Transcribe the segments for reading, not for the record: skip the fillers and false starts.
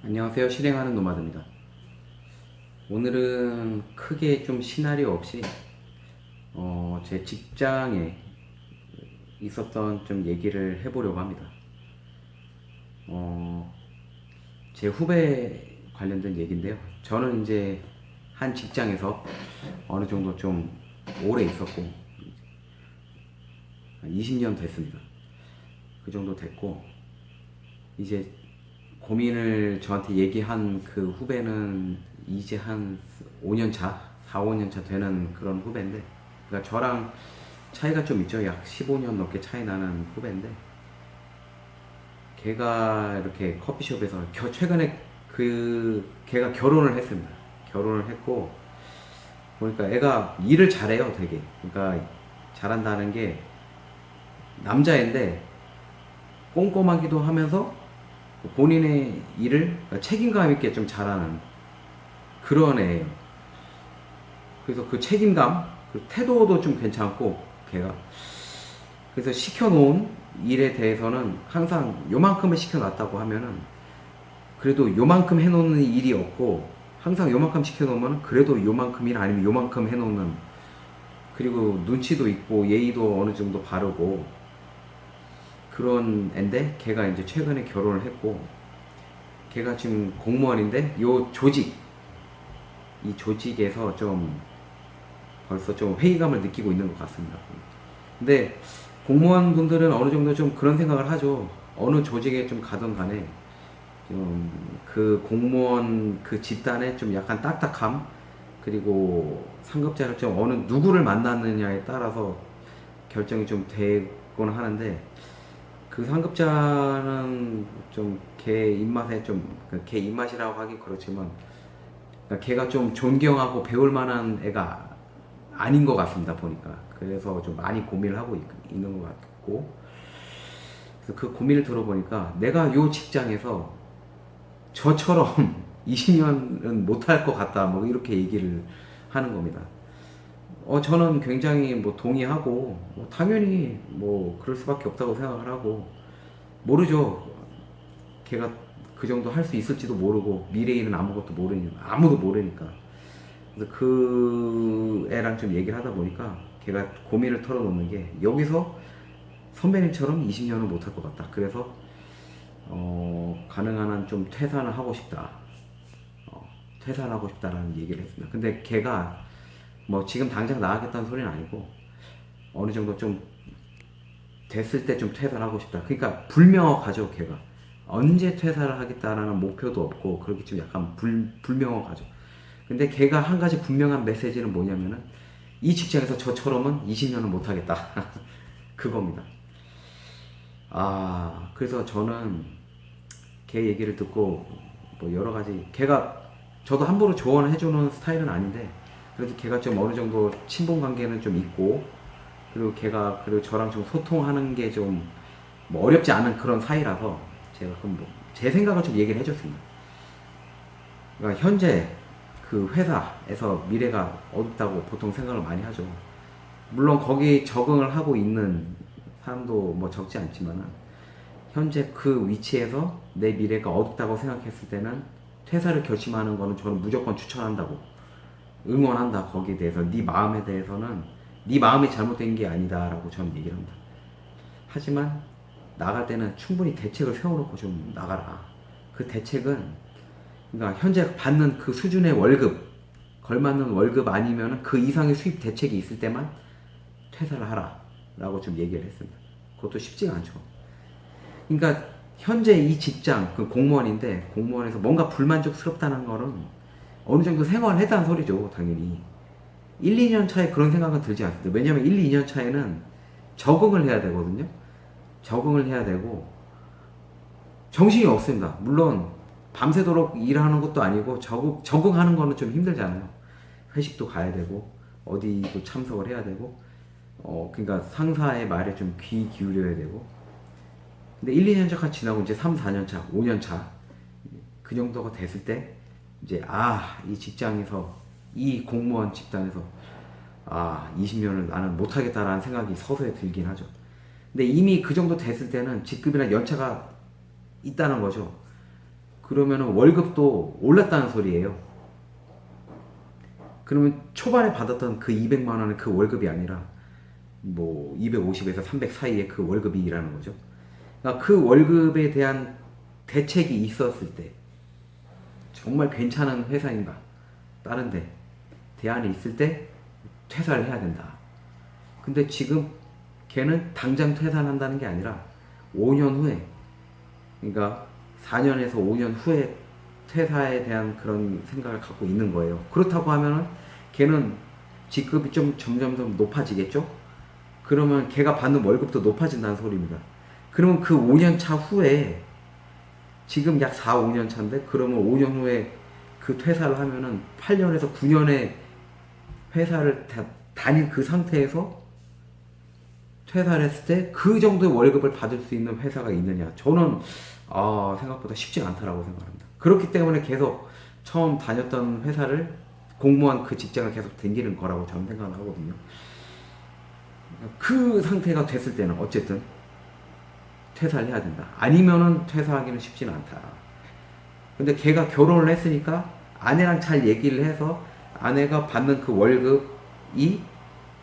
안녕하세요. 실행하는 노마드입니다. 오늘은 크게 좀 시나리오 없이 제 직장에 있었던 좀 얘기를 해보려고 합니다. 어, 제 후배 관련된 얘기인데요. 저는 이제 한 직장에서 어느 정도 좀 오래 있었고 한 20년 됐습니다. 그 정도 됐고 이제 고민을 저한테 얘기한 그 후배는 이제 한 5년 차, 4, 5년 차 되는 그런 후배인데, 그러니까 저랑 차이가 좀 있죠. 약 15년 넘게 차이 나는 후배인데, 걔가 이렇게 커피숍에서 최근에 걔가 결혼을 했습니다. 결혼을 했고, 보니까 애가 일을 잘해요, 되게. 그러니까 잘한다는 게 남자인데 꼼꼼하기도 하면서 본인의 일을 책임감 있게 좀 잘하는 그런 애예요. 그래서 그 책임감, 그 태도도 좀 괜찮고 걔가 그래서 시켜놓은 일에 대해서는 항상 요만큼을 시켜놨다고 하면은 그래도 요만큼 해놓는 일이 없고 항상 요만큼 시켜놓으면 그래도 요만큼이나 아니면 요만큼 해놓는 그리고 눈치도 있고 예의도 어느 정도 바르고 그런 앤데 걔가 이제 최근에 결혼을 했고 걔가 지금 공무원인데 이 조직에서 좀 벌써 좀 회의감을 느끼고 있는 것 같습니다. 근데 공무원 분들은 어느 정도 좀 그런 생각을 하죠. 어느 조직에 좀 가든 간에 좀 그 공무원 그 집단의 좀 약간 딱딱함 그리고 상급자를 좀 어느 누구를 만났느냐에 따라서 결정이 좀 되곤 하는데 그 상급자는 좀 걔 입맛에 걔 입맛이라고 하긴 그렇지만 그러니까 걔가 좀 존경하고 배울 만한 애가 아닌 것 같습니다 보니까. 그래서 좀 많이 고민을 하고 있는 것 같고, 그래서 그 고민을 들어보니까 내가 요 직장에서 저처럼 20년은 못할 것 같다 뭐 이렇게 얘기를 하는 겁니다. 저는 굉장히 뭐 동의하고 뭐 당연히 뭐 그럴 수밖에 없다고 생각을 하고, 모르죠. 걔가 그 정도 할 수 있을지도 모르고 미래일은 아무것도 모르니 아무도 모르니까. 그래서 그 애랑 좀 얘기를 하다 보니까 걔가 고민을 털어놓는 게 여기서 선배님처럼 20년은 못할 것 같다. 그래서 가능한 한 좀 퇴사를 하고 싶다. 퇴사를 하고 싶다라는 얘기를 했습니다. 근데 걔가 뭐 지금 당장 나가겠다는 소리는 아니고 어느 정도 좀 됐을 때 좀 퇴사를 하고 싶다. 그러니까 불명확하죠, 걔가. 언제 퇴사를 하겠다라는 목표도 없고 그렇게 좀 약간 불명확하죠. 근데 걔가 한 가지 분명한 메시지는 뭐냐면은 이 직장에서 저처럼은 20년은 못하겠다. 그겁니다. 그래서 저는 걔 얘기를 듣고 뭐 여러 가지 걔가 저도 함부로 조언을 해주는 스타일은 아닌데 그래도 걔가 좀 어느 정도 친분 관계는 좀 있고 그리고 걔가 그리고 저랑 좀 소통하는 게 좀 뭐 어렵지 않은 그런 사이라서 제가 그럼 뭐제 생각을 좀 얘기를 해줬습니다. 그러니까 현재 그 회사에서 미래가 어둡다고 보통 생각을 많이 하죠. 물론 거기 적응을 하고 있는 사람도 뭐 적지 않지만 현재 그 위치에서 내 미래가 어둡다고 생각했을 때는 퇴사를 결심하는 거는 저는 무조건 추천한다고 응원한다. 거기에 대해서 네 마음에 대해서는 네 마음이 잘못된 게 아니다라고 저는 얘기를 합니다. 하지만 나갈 때는 충분히 대책을 세워놓고 좀 나가라. 그 대책은 그러니까 현재 받는 그 수준의 월급 걸맞는 월급 아니면 그 이상의 수입 대책이 있을 때만 퇴사를 하라 라고 좀 얘기를 했습니다. 그것도 쉽지가 않죠. 그러니까 현재 이 직장 그 공무원인데 공무원에서 뭔가 불만족스럽다는 거는 어느 정도 생활을 했다는 소리죠. 당연히 1, 2년 차에 그런 생각은 들지 않습니다. 왜냐면 1, 2년 차에는 적응을 해야 되거든요. 적응을 해야 되고 정신이 없습니다. 물론 밤새도록 일하는 것도 아니고 적응하는 거는 좀 힘들잖아요. 회식도 가야 되고 어디도 참석을 해야 되고 그러니까 상사의 말에 좀 귀 기울여야 되고. 근데 1, 2년 차가 지나고 이제 3, 4년 차, 5년 차 그 정도가 됐을 때 이제 이 직장에서 이 공무원 집단에서 20년을 나는 못하겠다라는 생각이 서서히 들긴 하죠. 근데 이미 그 정도 됐을 때는 직급이나 연차가 있다는 거죠. 그러면은 월급도 올랐다는 소리예요. 그러면 초반에 받았던 그 200만 원은 그 월급이 아니라 뭐 250에서 300 사이의 그 월급이라는 거죠. 그러니까 그 월급에 대한 대책이 있었을 때 정말 괜찮은 회사인가 다른데 대안이 있을 때 퇴사를 해야 된다. 근데 지금 걔는 당장 퇴사한다는 게 아니라 5년 후에, 그러니까 4년에서 5년 후에 퇴사에 대한 그런 생각을 갖고 있는 거예요. 그렇다고 하면은 걔는 직급이 좀 점점 높아지겠죠? 그러면 걔가 받는 월급도 높아진다는 소리입니다. 그러면 그 5년 차 후에, 지금 약 4, 5년 차인데, 그러면 5년 후에 그 퇴사를 하면은 8년에서 9년의 회사를 다닌 그 상태에서 퇴사를 했을 때 그 정도의 월급을 받을 수 있는 회사가 있느냐. 저는 생각보다 쉽지 않다라고 생각합니다. 그렇기 때문에 계속 처음 다녔던 회사를, 공무원 그 직장을 계속 다니는 거라고 저는 생각을 하거든요. 그 상태가 됐을 때는 어쨌든 퇴사를 해야 된다. 아니면은 퇴사하기는 쉽지는 않다. 근데 걔가 결혼을 했으니까 아내랑 잘 얘기를 해서 아내가 받는 그 월급이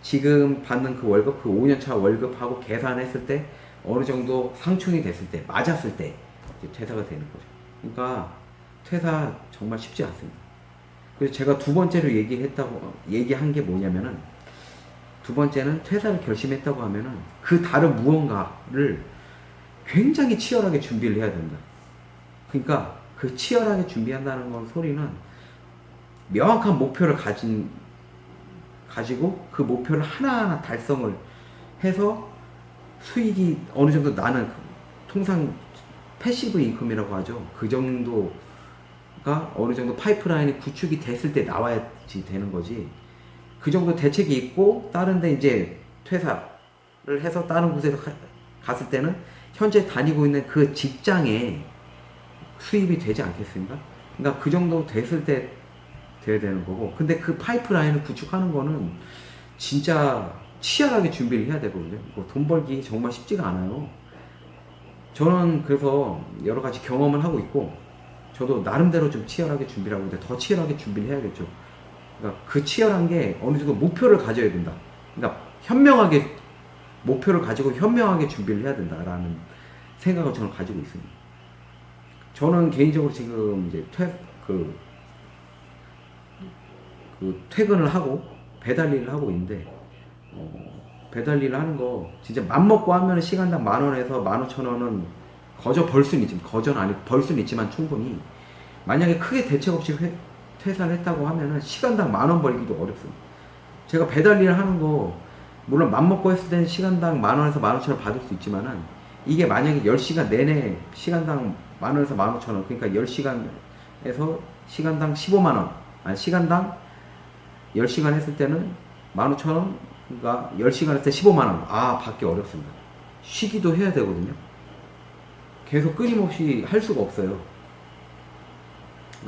지금 받는 그 월급, 그 5년차 월급하고 계산했을 때 어느 정도 상충이 됐을 때, 맞았을 때 이제 퇴사가 되는 거죠. 그러니까 퇴사 정말 쉽지 않습니다. 그래서 제가 두 번째로 얘기한 게 뭐냐면은, 두 번째는 퇴사를 결심했다고 하면은 그 다른 무언가를 굉장히 치열하게 준비를 해야 된다. 그러니까 그 치열하게 준비한다는 건 소리는 명확한 목표를 가지고 그 목표를 하나하나 달성을 해서 수익이 어느 정도 나는, 통상 패시브 인컴이라고 하죠. 그 정도가 어느 정도 파이프라인이 구축이 됐을 때 나와야지 되는 거지. 그 정도 대책이 있고 다른 데 이제 퇴사를 해서 다른 곳에서 갔을 때는 현재 다니고 있는 그 직장에 수입이 되지 않겠습니까? 그러니까 그 정도 됐을 때 돼야 되는 거고, 근데 그 파이프라인을 구축하는 거는 진짜 치열하게 준비를 해야 되거든요. 돈 벌기 정말 쉽지가 않아요. 저는 그래서 여러 가지 경험을 하고 있고, 저도 나름대로 좀 치열하게 준비를 하고 있는데 더 치열하게 준비를 해야겠죠. 그러니까 그 치열한 게 어느 정도 목표를 가져야 된다. 그러니까 현명하게 목표를 가지고 현명하게 준비를 해야 된다라는 생각을 저는 가지고 있습니다. 저는 개인적으로 지금 이제 퇴근을 하고 배달 일을 하고 있는데, 배달 일을 하는 거 진짜 맘먹고 하면 시간당 10,000원에서 15,000원은 거저는 아니고 벌 수는 있지만 충분히, 만약에 크게 대책 없이 퇴사를 했다고 하면은 시간당 10,000원 벌기도 어렵습니다. 제가 배달 일을 하는 거 물론 맘먹고 했을 때는 시간당 10,000원에서 15,000원 받을 수 있지만은, 이게 만약에 10시간 내내 시간당 10,000원에서 15,000원, 그러니까 10시간에서 시간당 15만원, 아니 시간당 10시간 했을 때는 15,000원, 그러니까 10시간 했을 때 15만원. 받기 어렵습니다. 쉬기도 해야 되거든요. 계속 끊임없이 할 수가 없어요.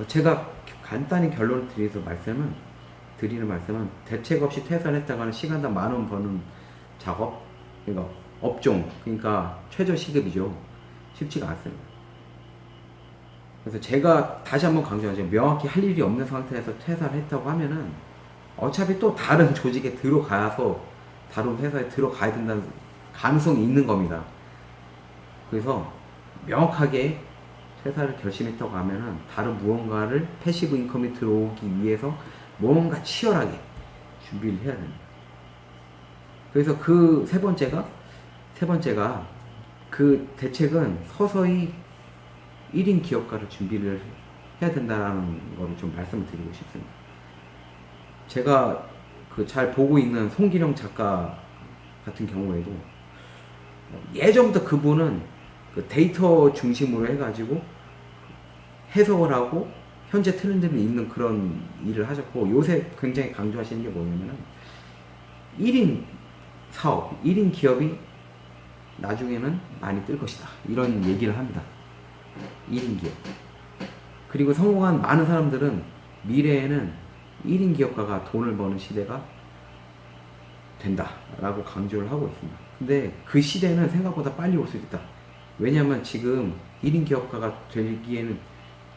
제가 간단히 결론을 드리는 말씀은 대책 없이 퇴사를 했다가 는 시간당 10,000원 버는 작업, 그러니까 업종, 그러니까 최저 시급이죠. 쉽지가 않습니다. 그래서 제가 다시 한번 강조하죠. 명확히 할 일이 없는 상태에서 퇴사를 했다고 하면은 어차피 또 다른 조직에 들어가서 다른 회사에 들어가야 된다는 가능성이 있는 겁니다. 그래서 명확하게 퇴사를 결심했다고 하면은 다른 무언가를 패시브 인컴이 들어오기 위해서 뭔가 치열하게 준비를 해야 됩니다. 그래서 그 세 번째가 그 대책은 서서히 1인 기업가를 준비를 해야 된다는 거를 좀 말씀을 드리고 싶습니다. 제가 그 잘 보고 있는 송기령 작가 같은 경우에도 예전부터 그분은 그 데이터 중심으로 해가지고 해석을 하고 현재 트렌드를 읽는 그런 일을 하셨고, 요새 굉장히 강조하시는 게 뭐냐면은 1인 사업, 1인 기업이 나중에는 많이 뜰 것이다, 이런 얘기를 합니다. 1인 기업. 그리고 성공한 많은 사람들은 미래에는 1인 기업가가 돈을 버는 시대가 된다 라고 강조를 하고 있습니다. 근데 그 시대는 생각보다 빨리 올 수 있다. 왜냐면 지금 1인 기업가가 되기에는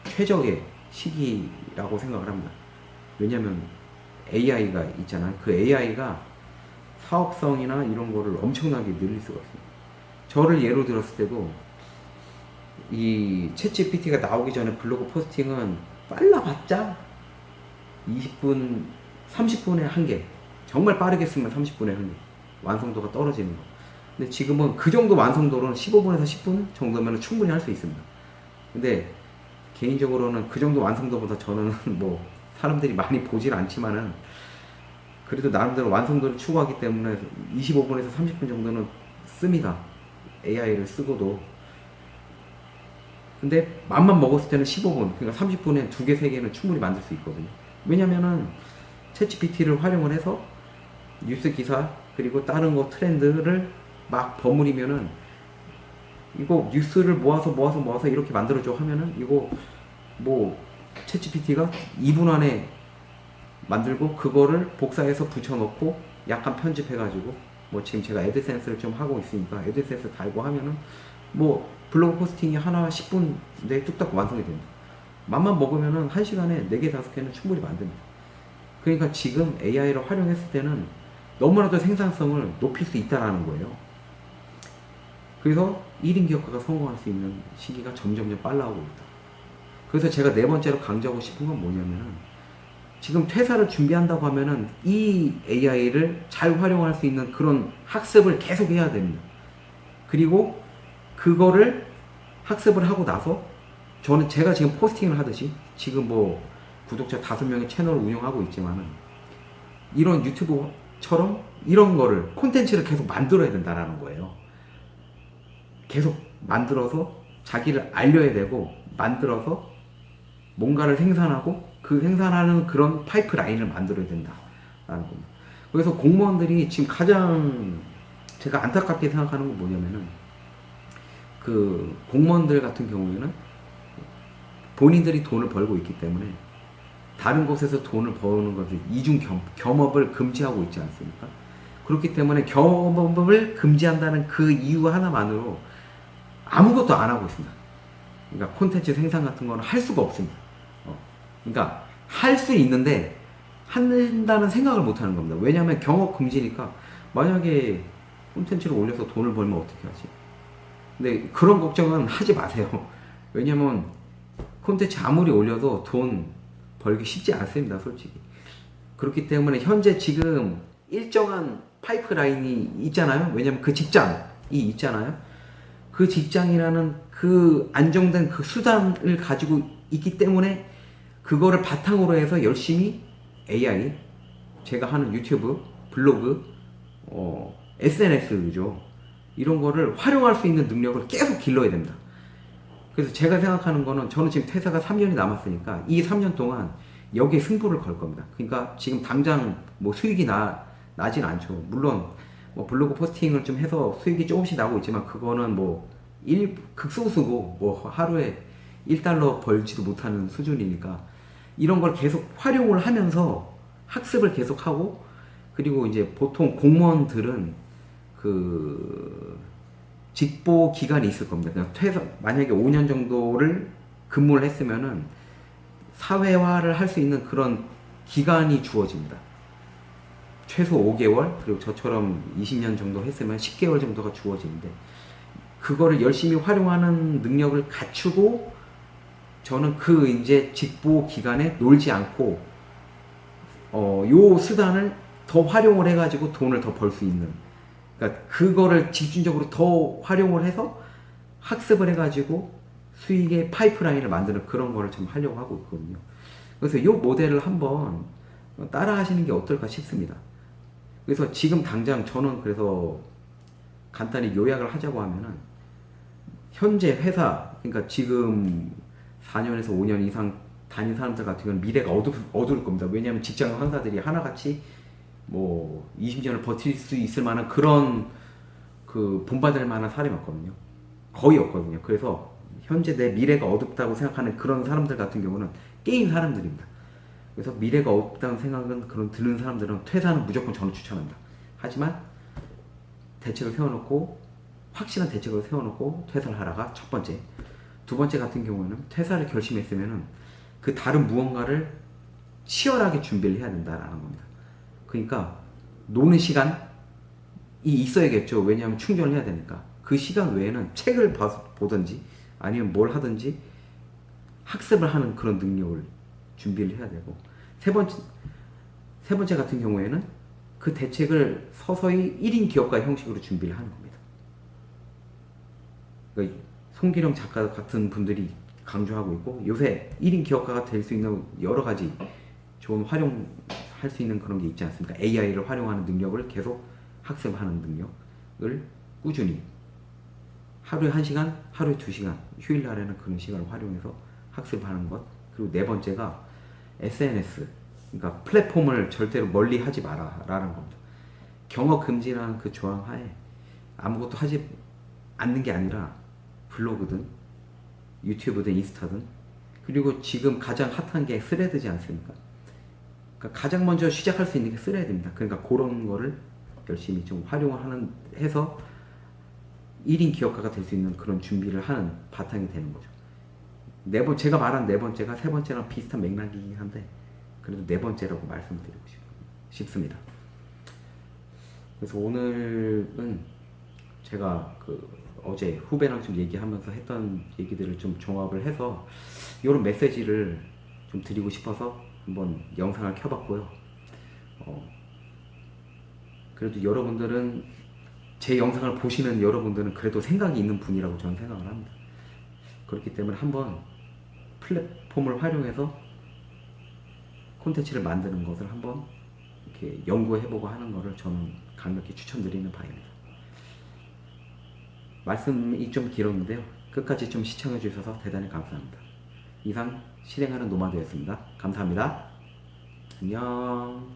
최적의 시기라고 생각을 합니다. 왜냐면 AI가 있잖아요. 그 AI가 사업성이나 이런 거를 엄청나게 늘릴 수가 있습니다. 저를 예로 들었을 때도 이 챗GPT가 나오기 전에 블로그 포스팅은 빨라봤자 20분, 30분에 한 개. 정말 빠르게 쓰면 30분에 한 개. 완성도가 떨어지는 거. 근데 지금은 그 정도 완성도로는 15분에서 10분 정도면 충분히 할 수 있습니다. 근데 개인적으로는 그 정도 완성도보다 저는 뭐 사람들이 많이 보질 않지만은 그래도 나름대로 완성도를 추구하기 때문에 25분에서 30분 정도는 씁니다. AI를 쓰고도. 근데 맘만 먹었을 때는 15분, 그러니까 30분에 2개, 3개는 충분히 만들 수 있거든요. 왜냐면은 챗GPT를 활용을 해서 뉴스 기사 그리고 다른 거 트렌드를 막 버무리면은 이거 뉴스를 모아서 이렇게 만들어줘 하면은 이거 뭐 챗GPT가 2분 안에 만들고 그거를 복사해서 붙여놓고 약간 편집해가지고 뭐 지금 제가 애드센스를 좀 하고 있으니까 애드센스 달고 하면은 뭐 블로그 포스팅이 하나 10분 내에 뚝딱 완성이 됩니다. 맘만 먹으면은 1시간에 4개, 5개는 충분히 만듭니다. 그러니까 지금 AI를 활용했을 때는 너무나도 생산성을 높일 수 있다라는 거예요. 그래서 1인 기업가가 성공할 수 있는 시기가 점점 빨라오고 있다. 그래서 제가 4번째로 강조하고 싶은 건 뭐냐면은 지금 퇴사를 준비한다고 하면은 이 AI를 잘 활용할 수 있는 그런 학습을 계속 해야 됩니다. 그리고 그거를 학습을 하고 나서 저는 제가 지금 포스팅을 하듯이 지금 뭐 구독자 5명의 채널을 운영하고 있지만은 이런 유튜브처럼 이런 거를 콘텐츠를 계속 만들어야 된다라는 거예요. 계속 만들어서 자기를 알려야 되고 만들어서 뭔가를 생산하고 그 생산하는 그런 파이프라인을 만들어야 된다라는 겁니다. 그래서 공무원들이 지금 가장 제가 안타깝게 생각하는 건 뭐냐면은 그 공무원들 같은 경우에는 본인들이 돈을 벌고 있기 때문에 다른 곳에서 돈을 버는 것을 이중 겸업을 금지하고 있지 않습니까? 그렇기 때문에 겸업을 금지한다는 그 이유 하나만으로 아무것도 안 하고 있습니다. 그러니까 콘텐츠 생산 같은 거는 할 수가 없습니다. 그러니까 할 수 있는데 한다는 생각을 못 하는 겁니다. 왜냐하면 경업 금지니까 만약에 콘텐츠를 올려서 돈을 벌면 어떻게 하지? 근데 그런 걱정은 하지 마세요. 왜냐면 콘텐츠 아무리 올려도 돈 벌기 쉽지 않습니다, 솔직히. 그렇기 때문에 현재 지금 일정한 파이프라인이 있잖아요. 왜냐면 그 직장이 있잖아요. 그 직장이라는 그 안정된 그 수단을 가지고 있기 때문에 그거를 바탕으로 해서 열심히 AI, 제가 하는 유튜브, 블로그, SNS죠. 이런 거를 활용할 수 있는 능력을 계속 길러야 됩니다. 그래서 제가 생각하는 거는 저는 지금 퇴사가 3년이 남았으니까 이 3년 동안 여기에 승부를 걸 겁니다. 그러니까 지금 당장 뭐 수익이 나진 않죠. 물론 뭐 블로그 포스팅을 좀 해서 수익이 조금씩 나고 있지만 그거는 뭐 극소수고 뭐 하루에 1달러 벌지도 못하는 수준이니까 이런 걸 계속 활용을 하면서 학습을 계속 하고 그리고 이제 보통 공무원들은 그 직보 기간이 있을 겁니다. 그냥 퇴사 만약에 5년 정도를 근무를 했으면은 사회화를 할 수 있는 그런 기간이 주어집니다. 최소 5개월 그리고 저처럼 20년 정도 했으면 10개월 정도가 주어지는데 그거를 열심히 활용하는 능력을 갖추고 저는 그 이제 직보 기간에 놀지 않고 요 수단을 더 활용을 해가지고 돈을 더 벌 수 있는 그러니까 그거를 집중적으로 더 활용을 해서 학습을 해가지고 수익의 파이프라인을 만드는 그런 거를 좀 하려고 하고 있거든요. 그래서 이 모델을 한번 따라 하시는 게 어떨까 싶습니다. 그래서 지금 당장 저는 그래서 간단히 요약을 하자고 하면은 현재 회사 그러니까 지금 4년에서 5년 이상 다닌 사람들 같은 경우는 미래가 어두울 겁니다. 왜냐하면 직장 상사들이 하나같이 뭐 20년을 버틸 수 있을 만한 그런 그 본받을 만한 사람이 없거든요. 거의 없거든요. 그래서 현재 내 미래가 어둡다고 생각하는 그런 사람들 같은 경우는 게임 사람들입니다. 그래서 미래가 없다는 생각은 그런 드는 사람들은 퇴사는 무조건 저는 추천합니다. 하지만 대책을 세워놓고 확실한 대책을 세워놓고 퇴사를 하라가 첫 번째. 두 번째 같은 경우에는 퇴사를 결심했으면은 그 다른 무언가를 치열하게 준비를 해야 된다라는 겁니다. 그러니까 노는 시간이 있어야겠죠. 왜냐하면 충전을 해야 되니까. 그 시간 외에는 책을 보든지 아니면 뭘 하든지 학습을 하는 그런 능력을 준비를 해야 되고, 세 번째 같은 경우에는 그 대책을 서서히 1인 기업가 형식으로 준비를 하는 겁니다. 그러니까 송기령 작가 같은 분들이 강조하고 있고, 요새 1인 기업가가 될 수 있는 여러 가지 좋은 활용할 수 있는 그런 게 있지 않습니까? AI를 활용하는 능력을 계속 학습하는 능력을 꾸준히 하루에 1시간, 하루에 2시간, 휴일날에는 그런 시간을 활용해서 학습하는 것. 그리고 네 번째가 SNS, 그러니까 플랫폼을 절대로 멀리 하지 마라라는 겁니다. 경업 금지라는 그 조항 하에 아무것도 하지 않는 게 아니라 블로그든 유튜브든 인스타든, 그리고 지금 가장 핫한 게 스레드지 않습니까? 그러니까 가장 먼저 시작할 수 있는 게 스레드입니다. 그러니까 그런 거를 열심히 좀 활용을 해서 1인 기업가가 될 수 있는 그런 준비를 하는 바탕이 되는 거죠. 제가 말한 네 번째가 세 번째랑 비슷한 맥락이긴 한데, 그래도 네 번째라고 말씀드리고 싶습니다. 그래서 오늘은 제가 어제 후배랑 좀 얘기하면서 했던 얘기들을 좀 종합을 해서 이런 메시지를 좀 드리고 싶어서 한번 영상을 켜봤고요. 그래도 여러분들은, 제 영상을 보시는 여러분들은 그래도 생각이 있는 분이라고 저는 생각을 합니다. 그렇기 때문에 한번 플랫폼을 활용해서 콘텐츠를 만드는 것을 한번 이렇게 연구해보고 하는 것을 저는 강력히 추천드리는 바입니다. 말씀이 좀 길었는데요. 끝까지 좀 시청해주셔서 대단히 감사합니다. 이상 실행하는 노마드였습니다. 감사합니다. 안녕.